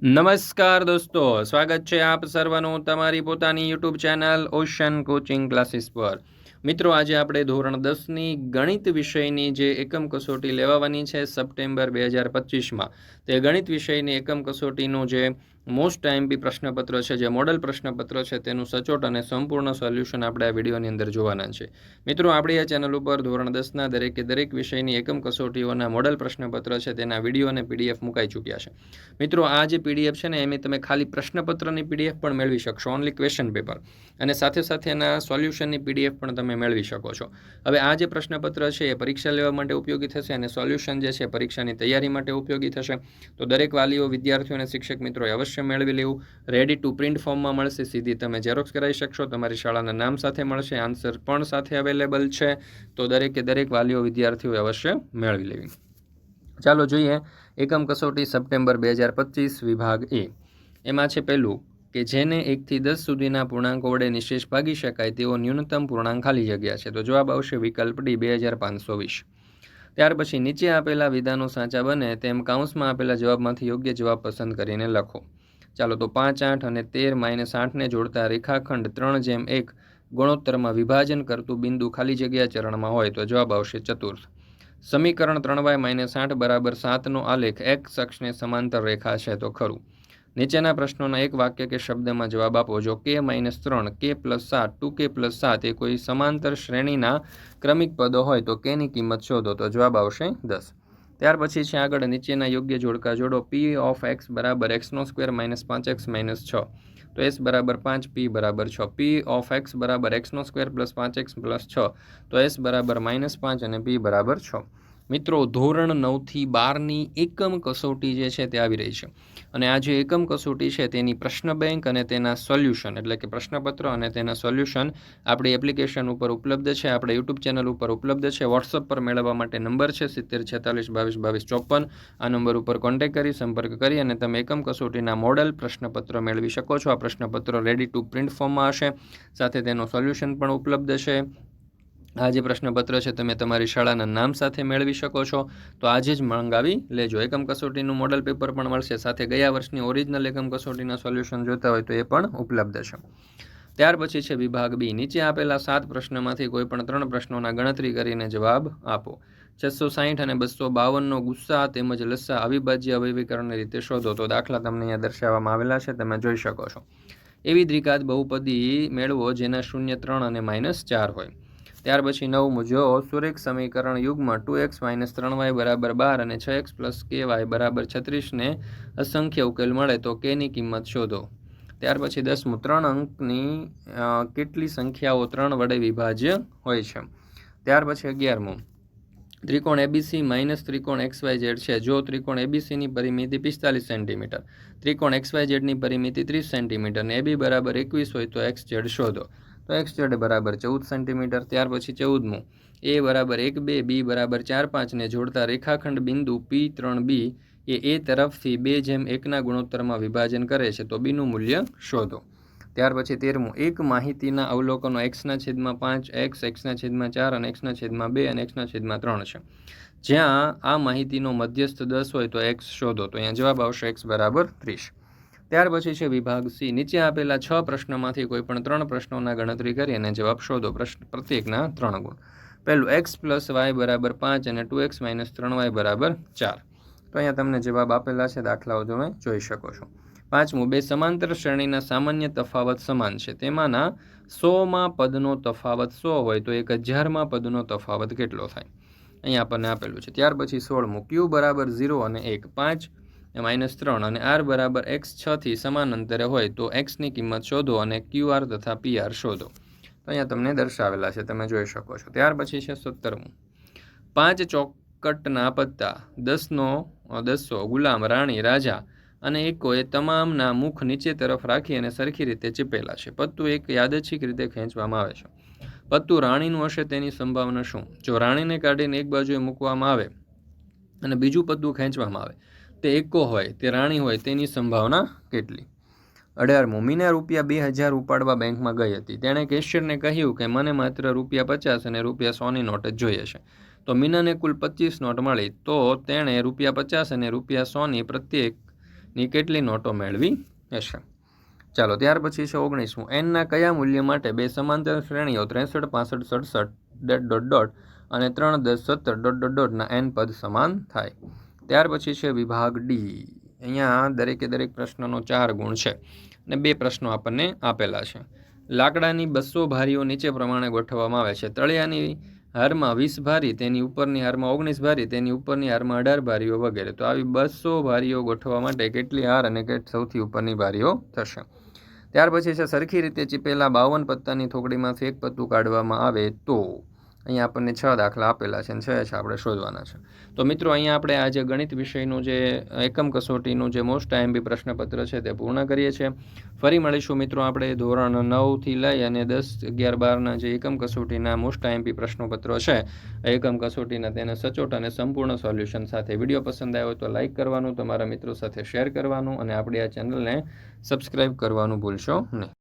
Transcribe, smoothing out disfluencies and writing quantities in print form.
નમસ્કાર દોસ્તો, સ્વાગત છે આપ સર્વનું તમારી પોતાની YouTube channel ocean coaching classes પર. મિત્રો, આજે આપણે ધોરણ 10ની ગણિત વિષયની જે એકમ કસોટી લેવાની છે સપ્ટેમ્બર 2025માં, તે ગણિત વિષયની એકમ કસોટીનું જે મોસ્ટ આઈએમપી પ્રશ્નપત્ર છે, જે મોડલ પ્રશ્નપત્ર છે, તેનું સચોટ અને સંપૂર્ણ સોલ્યુશન આપણે આ વિડીયોની અંદર જોવાના છે. મિત્રો, આપણી આ ચેનલ ઉપર ધોરણ 10ના દરેક વિષયની એકમ કસોટીઓના મોડલ પ્રશ્નપત્ર છે, તેના વિડીયો અને પીડીએફ મુકાઈ ચૂક્યા છે. મિત્રો, આ જે પીડીએફ છે ને, એમાં તમે ખાલી પ્રશ્નપત્રની પીડીએફ પણ મેળવી શકશો, ઓનલી ક્વેશ્ચન પેપર, અને સાથે સાથે એના સોલ્યુશનની પીડીએફ પણ તમે મેળવી શકો છો. હવે આ જે પ્રશ્નપત્ર છે એ પરીક્ષા લેવા માટે ઉપયોગી થશે અને સોલ્યુશન જે છે પરીક્ષાની તૈયારી માટે ઉપયોગી થશે. તો દરેક વાલીઓ, વિદ્યાર્થીઓ અને શિક્ષક મિત્રોએ અવશ્ય મેળવી લેવું. રેડી ટુ પ્રિન્ટ ફોર્મમાં મળશે, સીધી તમે ઝેરોક્સ કરાવી શકશો, તમારી શાળાના નામ સાથે મળશે, આન્સર પણ સાથે અવેલેબલ છે. તો દરેક વાલીઓ, વિદ્યાર્થીઓએ અવશ્ય મેળવી લેવી. ચાલો જોઈએ એકમ કસોટી સપ્ટેમ્બર 2025 વિભાગ એ. એમાં છે પહેલું કે જેને 1 થી 10 સુધીના પૂર્ણાંકો વડે નિશેષ ભાગી શકાય તેવો ન્યૂનતમ પૂર્ણાંક ખાલી જગ્યા છે. તો જવાબ આવશે વિકલ્પ ડી, 2520. ત્યાર પછી નીચે આપેલા વિધાનો સાચા બને તેમ કાઉન્સમાં આપેલા જવાબમાંથી યોગ્ય જવાબ પસંદ કરીને લખો. ચાલો, તો 5, 8 અને 13 - 8ને જોડતા રેખાખંડ 3:1 ગુણોત્તરમાં વિભાજન કરતું બિંદુ ખાલી જગ્યા ચરણમાં હોય તો જવાબ આવશે ચતુર્થ. સમીકરણ 3y - 8 બરાબર 7નો આલેખ x અક્ષને સમાંતર રેખા છે તો ખરું. નીચેના પ્રશ્નોના એક વાક્ય કે શબ્દમાં જવાબ આપો. જો k - 3, k + 7, 2k + 7 એ કોઈ સમાંતર શ્રેણીના ક્રમિક પદો હોય તો k ની કિંમત શોધો. તો જવાબ આવશે 10. ત્યાર પછી છે આગળ નીચેના યોગ્ય જોડકા જોડો. p of x બરાબર x² - 5x - 6. તો s બરાબર 5, p બરાબર 6. p of x બરાબર x² + 5x + 6. તો s બરાબર -5 અને p બરાબર 6. મિત્રો, ધોરણ 9 થી 12ની એકમ કસોટી જે છે તે આવી રહી છે, અને આ જે એકમ કસોટી છે તેની પ્રશ્ન બેંક અને તેના સોલ્યુશન, એટલે કે પ્રશ્નપત્ર અને તેના સોલ્યુશન આપણી એપ્લિકેશન ઉપર ઉપલબ્ધ છે, આપણે યુટ્યુબ ચેનલ ઉપર ઉપલબ્ધ છે. વોટ્સઅપ પર મેળવવા માટે નંબર છે 7046 22 22 54. આ નંબર ઉપર કોન્ટેક્ટ કરી, સંપર્ક કરી અને તમે એકમ કસોટીના મોડલ પ્રશ્નપત્ર મેળવી શકો છો. આ પ્રશ્નપત્ર રેડી ટુ પ્રિન્ટ ફોર્મમાં હશે, સાથે તેનો સોલ્યુશન પણ ઉપલબ્ધ છે. આ જે પ્રશ્નપત્ર છે તમે તમારી શાળાના નામ સાથે મેળવી શકો છો, તો આજે જ મંગાવી લેજો. એકમ કસોટીનું મોડલ પેપર પણ મળશે, સાથે ગયા વર્ષની ઓરિજિનલ એકમ કસોટીના સોલ્યુશન જોતા હોય તો એ પણ ઉપલબ્ધ છે. ત્યાર પછી છે વિભાગ બી. નીચે આપેલા 7 પ્રશ્નમાંથી કોઈ પણ 3 પ્રશ્નોના ગણતરી કરીને જવાબ આપો. 660 અને 252નો ગુસ્સા તેમજ લસ્સા અવિભાજ્ય અવયવીકરણની રીતે શોધો. તો દાખલા તમને અહીંયા દર્શાવવામાં આવેલા છે, તમે જોઈ શકો છો. એવી દ્વિઘાત બહુપદી મેળવો જેના 0, 3 અને -4 હોય. ત્યાર પછી 9મું, જો સુરેખ સમીકરણ યુગ્મ 2x - 3y બરાબર 12 અને 6x + ky બરાબર 36ને અસંખ્ય ઉકેલ મળે તો k ની કિંમત શોધો. ત્યાર પછી 10મું, 3 અંકની કેટલી સંખ્યાઓ 3 વડે વિભાજ્ય હોય છે. ત્યાર પછી 11મું, ત્રિકોણ ABC - ત્રિકોણ XYZ છે. જો ત્રિકોણ ABCની પરિમિતિ 45 સેન્ટીમીટર, ત્રિકોણ XYZની પરિમિતિ 30 સેન્ટીમીટર અને AB બરાબર 21 હોય તો XZ શોધો. તો XZ બરાબર 14 સેન્ટીમીટર. ત્યાર પછી 14મું, A બરાબર 1, 2, B બરાબર 4, 5ને જોડતા રેખાખંડ બિંદુ P3B એ તરફથી 2:1ના ગુણોત્તરમાં વિભાજન કરે છે તો બીનું મૂલ્ય શોધો. ત્યાર પછી 13મું, એક માહિતીના અવલોકનો x/5, x/4 અને x/2 અને x/3 છે. જ્યાં આ માહિતીનો મધ્યસ્થ 10 હોય તો x શોધો. તો અહીંયા જવાબ આવશે x બરાબર 30. ત્યાર પછી છે વિભાગ સી. નીચે આપેલા 6 પ્રશ્નોમાંથી કોઈ પણ 3 પ્રશ્નોના ગણતરી કરી અને જવાબ શોધો. પ્રત્યેકના 3 ગુણ. પહેલું, x + y બરાબર 5 અને 2x - 3y બરાબર 4. તો અહીંયા તમને જવાબ આપેલા છે, દાખલાઓ તમે જોઈ શકો છો. 5મું, બે સમાંતર શ્રેણીના સામાન્ય તફાવત સમાન છે. તેમાંના 100માં પદનો તફાવત 100 હોય તો 1000માં પદનો તફાવત કેટલો થાય? અહીંયા આપણને આપેલું છે. ત્યાર પછી 16મું, q બરાબર 0 અને 1, 5 - 3 અને r બરાબર x 6 થી સમાન અંતરે હોય તો xની કિંમત શોધો અને qr તથા pr શોધો. તો અહીંયા તમને દર્શાવેલા છે, તમે જોઈ શકો છો. ત્યાર પછી છે 17મું, 5 ચોકટના પત્તા 10સો ગુલામ, રાણી, રાજા અને એકોએ તમામના મુખ નીચે તરફ રાખી અને સરખી રીતે ચીપેલા છે. પત્તું એક યાદચ્છિક રીતે ખેંચવામાં આવે છે. પત્તું રાણીનું હશે તેની સંભાવના શું? જો રાણીને કાઢીને એક બાજુએ મૂકવામાં આવે અને બીજું પત્તું ખેંચવામાં આવે, તે એકો હોય, તે રાણી હોય, તેની સંભાવના કેટલી? 18મું, મીના રૂપિયા 2000 ઉપાડવા બેંકમાં ગઈ હતી. તેણે કેશિયરને કહ્યું કે મને માત્ર રૂપિયા 50 અને રૂપિયા 100ની નોટ જ જોઈએ છે. તો મીનાને કુલ 25 નોટ મળી, તો તેણે રૂપિયા 50 અને રૂપિયા 100ની પ્રત્યેક ની કેટલી નોટો મેળવી હશે. ચાલો ત્યાર પછી છે 19મું. એનના કયા મૂલ્ય માટે બે સમાંતર શ્રેણીઓ 63, 65, 67 ... અને 3, 10, 17 ... ના એન પદ સમાન થાય? ત્યાર પછી છે વિભાગ ડી. અહીંયા દરેક પ્રશ્નનો 4 ગુણ છે અને 2 પ્રશ્નો આપણને આપેલા છે. લાકડાની 200 ભારીઓ નીચે પ્રમાણે ગોઠવવામાં આવે છે. તળિયાની હારમાં 20 ભારી, તેની ઉપરની હારમાં 19 ભારી, તેની ઉપરની હારમાં 18 ભારીઓ વગેરે. તો આવી 200 ભારીઓ ગોઠવવા માટે કેટલી હાર અને સૌથી ઉપરની ભારીઓ થશે? ત્યાર પછી છે સરખી રીતે ચીપેલા 52 પત્તાની થોકડીમાંથી એક પત્તું કાઢવામાં આવે તો? અહીંયા આપણને 6 દાખલા આપેલા છે અને 6 આપણે શોધવાના છે. તો મિત્રો અહીંયા આપણે આજે ગણિત વિષયનું જે એકમ કસોટીનું જે મોસ્ટ આઈએમપી પ્રશ્નપત્ર છે તે પૂર્ણ કરીએ છીએ. ફરી મળીશું મિત્રો આપણે ધોરણ 9 થી લઈ અને 10, 11, 12ના જે એકમ કસોટીના મોસ્ટ આઈએમપી પ્રશ્નપત્રો છે એકમ કસોટીના તેને સચોટ અને સંપૂર્ણ સોલ્યુશન સાથે. વિડીયો પસંદ આવ્યો તો લાઇક કરવાનું, તમારા મિત્રો સાથે શેર કરવાનું અને આપણી આ ચેનલને સબસ્ક્રાઈબ કરવાનું ભૂલશો નહીં.